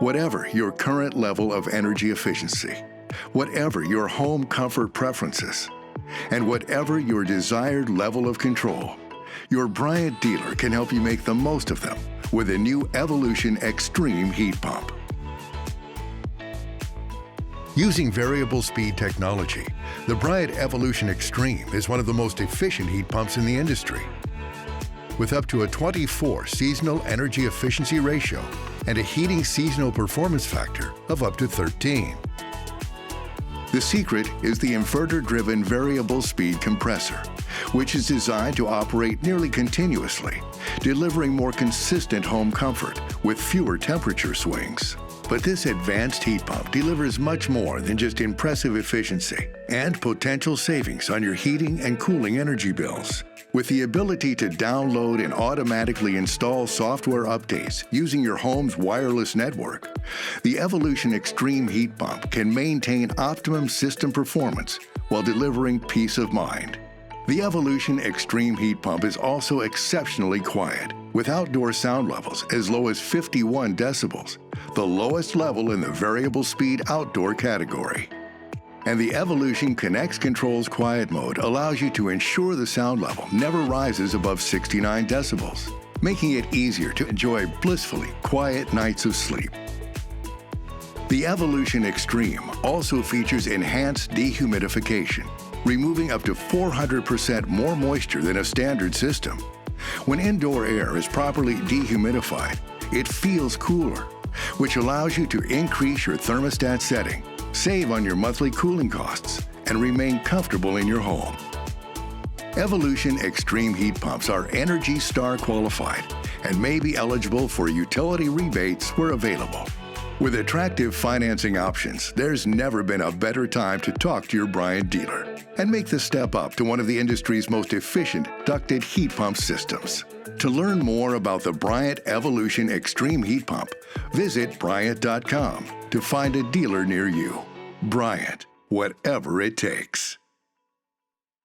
Whatever your current level of energy efficiency, whatever your home comfort preferences, and whatever your desired level of control, your Bryant dealer can help you make the most of them with a new Evolution Extreme heat pump. Using variable speed technology, the Bryant Evolution Extreme is one of the most efficient heat pumps in the industry. With up to a 24 seasonal energy efficiency ratio and a heating seasonal performance factor of up to 13. The secret is the inverter-driven variable speed compressor, which is designed to operate nearly continuously, delivering more consistent home comfort with fewer temperature swings. But this advanced heat pump delivers much more than just impressive efficiency and potential savings on your heating and cooling energy bills. With the ability to download and automatically install software updates using your home's wireless network, the Evolution Extreme heat pump can maintain optimum system performance while delivering peace of mind. The Evolution Extreme heat pump is also exceptionally quiet, with outdoor sound levels as low as 51 decibels, the lowest level in the variable speed outdoor category. And the Evolution Connects Controls Quiet Mode allows you to ensure the sound level never rises above 69 decibels, making it easier to enjoy blissfully quiet nights of sleep. The Evolution Extreme also features enhanced dehumidification, removing up to 400% more moisture than a standard system. When indoor air is properly dehumidified, it feels cooler, which allows you to increase your thermostat setting, save on your monthly cooling costs, and remain comfortable in your home. Evolution Extreme heat pumps are ENERGY STAR qualified and may be eligible for utility rebates where available. With attractive financing options, there's never been a better time to talk to your Bryant dealer and make the step up to one of the industry's most efficient ducted heat pump systems. To learn more about the Bryant Evolution Extreme heat pump, visit Bryant.com to find a dealer near you. Bryant, whatever it takes.